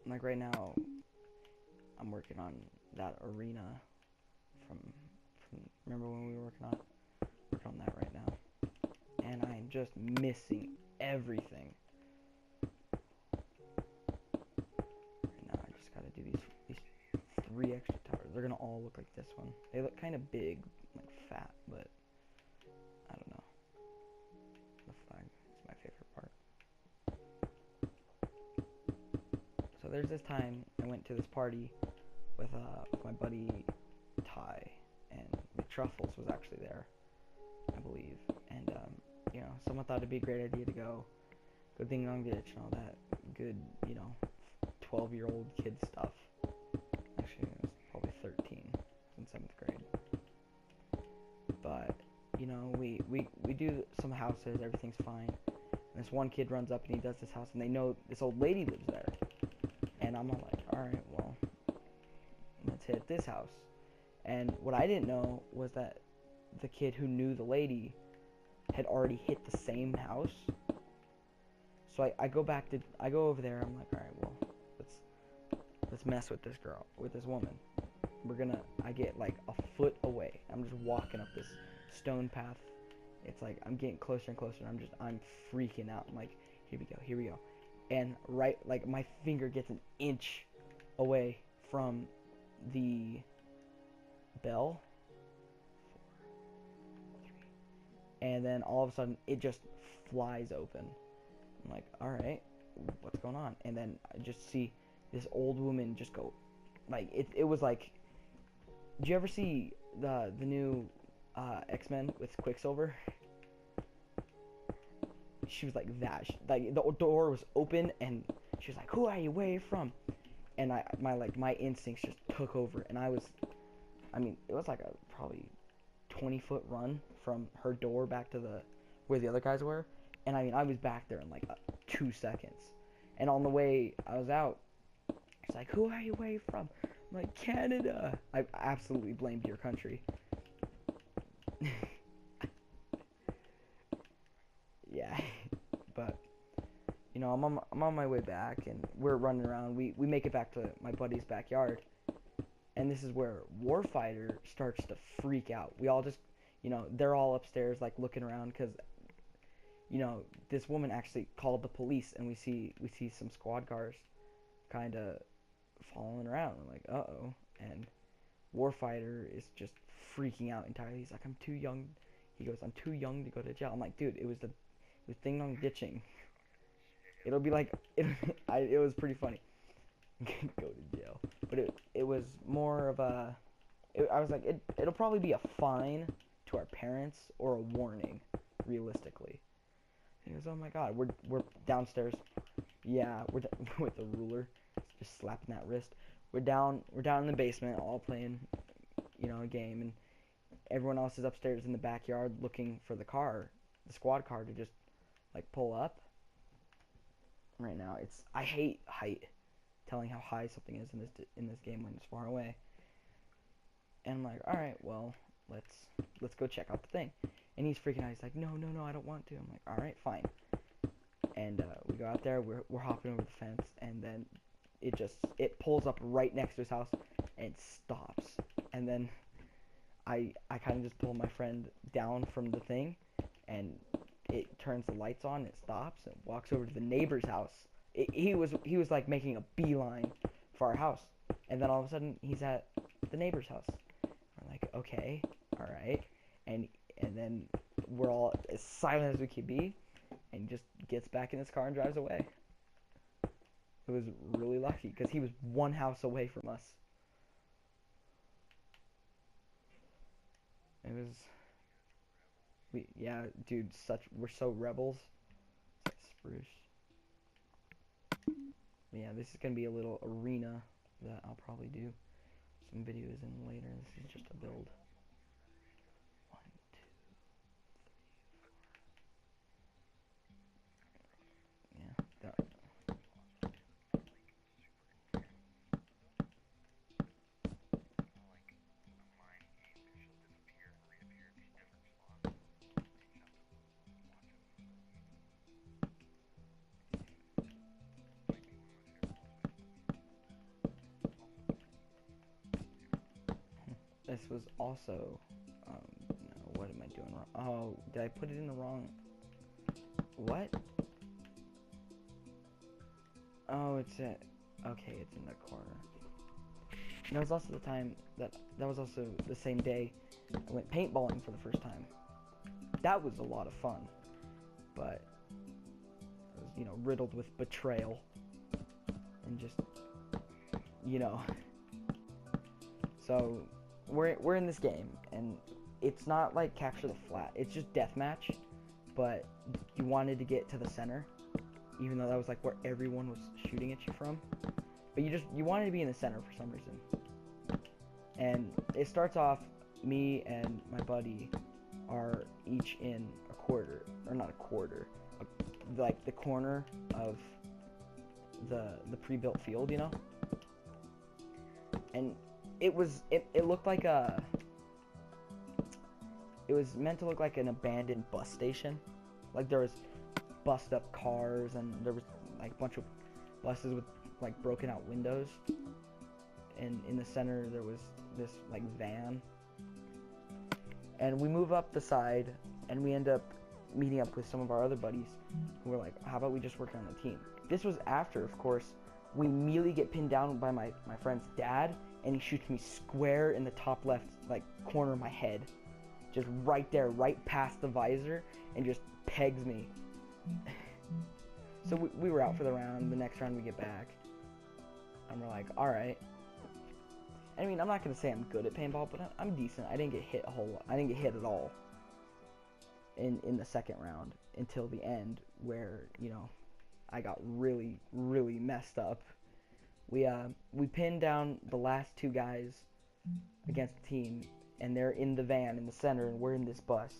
like right now, I'm working on that arena from remember when we were working on that right now, and I'm just missing everything. Right now, I just gotta do these 3 extra towers. They're gonna all look like this one. They look kind of big, like fat, but I don't know. The flag is my favorite part. So there's this time I went to this party with my buddy Ty, and McTruffles was actually there, I believe. And you know, someone thought it'd be a great idea to go ding dong ditch and all that good, you know, 12-year-old kid stuff. Actually, it was probably 13 in 7th grade. But you know, we do some houses, everything's fine. And this one kid runs up and he does this house, and they know this old lady lives there. And I'm all like, all right, well, let's hit this house. And what I didn't know was that the kid who knew the lady had already hit the same house. So I go over there. I'm like, all right, well, let's mess with this girl, with this woman. I get like a foot away. I'm just walking up this stone path. It's like I'm getting closer and closer, and I'm freaking out. I'm like, here we go. And right, like my finger gets an inch away from the bell. 4, 3, and then all of a sudden it just flies open. I'm like, all right, what's going on? And then I just see this old woman just go, like it was like, did you ever see the new X-Men with Quicksilver? She was like that. Like the door was open and she was like, "Who are you? Where are you from?" And my instincts just took over, and I mean, it was like a probably 20-foot run from her door back to where the other guys were, and I mean, I was back there in like 2 seconds. And on the way I was out, she's like, "Who are you? Where are you from?" I'm like, "Canada." I absolutely blamed your country. Yeah, but you know, I'm on my way back, and we're running around. We make it back to my buddy's backyard, and this is where Warfighter starts to freak out. We all just, you know, they're all upstairs like looking around because, you know, this woman actually called the police, and we see some squad cars kind of following around. I'm like, uh-oh, and Warfighter is just freaking out entirely. He's like, "I'm too young." He goes, "I'm too young to go to jail." I'm like, dude, it was ding dong ditching. It'll be like it was pretty funny. Go to jail, but it was more of a. I was like, it'll probably be a fine to our parents or a warning, realistically. And he goes, "Oh my God, we're downstairs." Yeah, we're with the ruler, just slapping that wrist. We're down in the basement, all playing, you know, a game, and everyone else is upstairs in the backyard looking for the squad car to just like pull up. Right now, I hate height, telling how high something is in this game when it's far away. And I'm like, all right, well, let's go check out the thing. And he's freaking out. He's like, "No, I don't want to." I'm like, all right, fine. And we go out there. We're hopping over the fence, and then it pulls up right next to his house and stops. And then I kind of just pull my friend down from the thing, and it turns the lights on, it stops, and walks over to the neighbor's house. He was like making a beeline for our house, and then all of a sudden he's at the neighbor's house. We're like, okay, all right, and then we're all as silent as we can be, and he just gets back in his car and drives away. It was really lucky because he was one house away from us. It was. Yeah, dude, we're so rebels. It's like spruce. But yeah, this is gonna be a little arena that I'll probably do some videos in later. This is just a build. 1, 2, 3, 4. Yeah, that. this was also, no, what am I doing wrong? Oh, did I put it in the wrong, what? Oh, it's okay, it's in the corner. And that was also the time that was also the same day I went paintballing for the first time. That was a lot of fun, but it was, you know, riddled with betrayal and just, you know. So we're in this game, and it's not like capture the flag. It's just deathmatch, but you wanted to get to the center, even though that was like where everyone was shooting at you from. But you wanted to be in the center for some reason. And it starts off, me and my buddy are each in a quarter, or not a quarter, like the corner of the pre-built field, you know. And it looked like it was meant to look like an abandoned bus station. Like there was bust up cars, and there was like a bunch of buses with like broken out windows, and in the center there was this like van. And we move up the side, and we end up meeting up with some of our other buddies who were like, how about we just work on the team? This was after, of course, we immediately get pinned down by my friend's dad, and he shoots me square in the top left like corner of my head, just right there, right past the visor, and just pegs me. So we were out for the round. The next round we get back, and we're like, all right. I mean, I'm not gonna say I'm good at paintball, but I'm decent. I didn't get hit a whole lot. I didn't get hit at all in the second round until the end, where, you know, I got really, really messed up. We pinned down the last two guys against the team, and they're in the van in the center, and we're in this bus.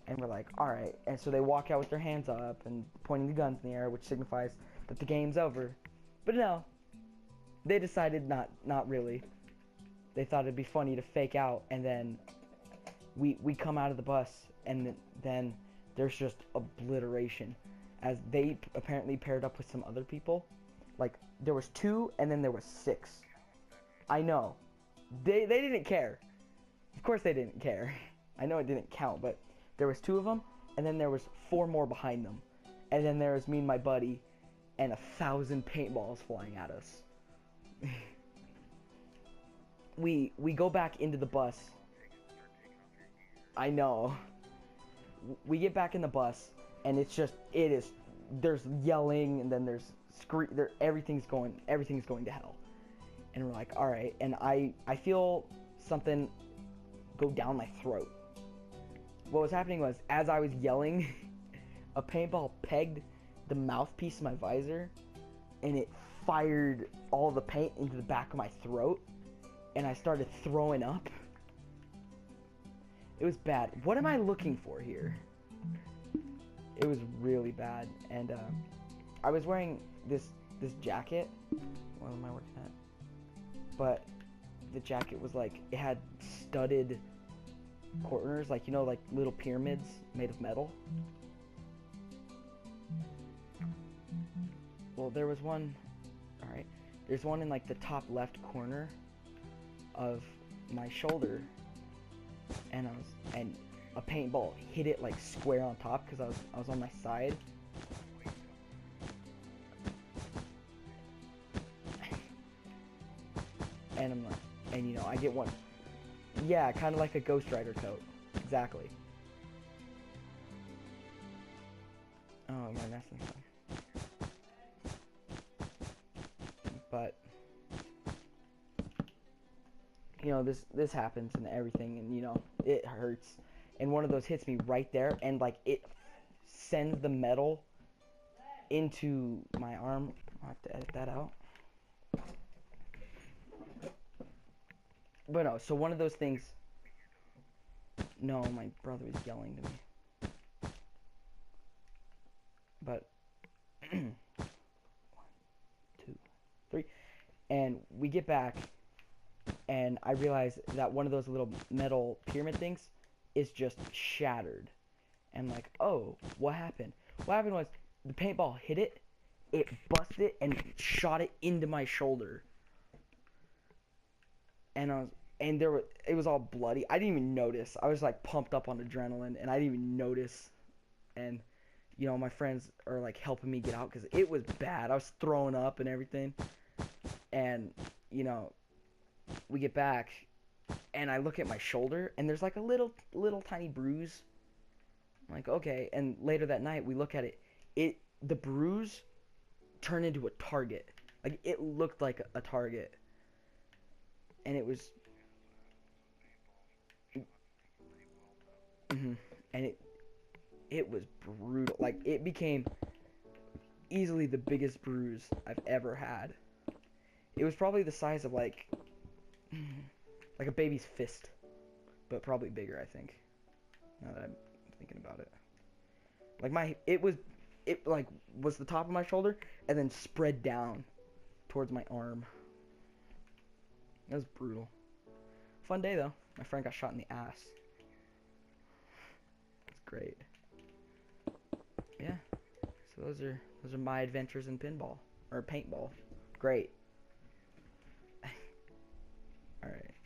And we're like, all right. And so they walk out with their hands up and pointing the guns in the air, which signifies that the game's over. But no, they decided not really. They thought it'd be funny to fake out, and then we come out of the bus, and then there's just obliteration, as they apparently paired up with some other people. Like, there was 2, and then there was 6. I know. They didn't care. Of course they didn't care. I know it didn't count, but there was 2 of them, and then there was 4 more behind them. And then there was me and my buddy, and 1,000 paintballs flying at us. We go back into the bus. I know. We get back in the bus, and there's yelling, and then there's everything's going to hell. And we're like, all right. And I feel something go down my throat. What was happening was, as I was yelling, a paintball pegged the mouthpiece of my visor, and it fired all the paint into the back of my throat, and I started throwing up. It was bad. What am I looking for here? It was really bad. And I was wearing this jacket. What am I working at? But the jacket was like, it had studded corners, like, you know, like little pyramids made of metal. Well, there was one. All right, there's one in like the top left corner of my shoulder, and a paintball hit it like square on top, because I was on my side. And I'm like, and you know, I get one. Yeah, kind of like a Ghost Rider coat. Exactly. Oh, am I messing up? But you know, this happens and everything, and you know, it hurts. And one of those hits me right there, and like it sends the metal into my arm. I'll have to edit that out. But no, so one of those things. No, my brother is yelling to me. But 1, 2, 3, and we get back, and I realize that one of those little metal pyramid things is just shattered. And like, oh, what happened? What happened was the paintball hit it, it busted it, and shot it into my shoulder. And and it was all bloody. I didn't even notice. I was like pumped up on adrenaline, and I didn't even notice. And my friends are like helping me get out because it was bad. I was throwing up and everything. And we get back, and I look at my shoulder, and there's like a little tiny bruise. I'm like, okay. And later that night, we look at it. The bruise turned into a target. Like, it looked like a target. And it was... And it was brutal. Like, it became easily the biggest bruise I've ever had. It was probably the size of, like a baby's fist. But probably bigger, I think. Now that I'm thinking about it. Like, it was the top of my shoulder and then spread down towards my arm. That was brutal. Fun day though. My friend got shot in the ass. It's great. Yeah. So those are my adventures in pinball or paintball. Great. All right.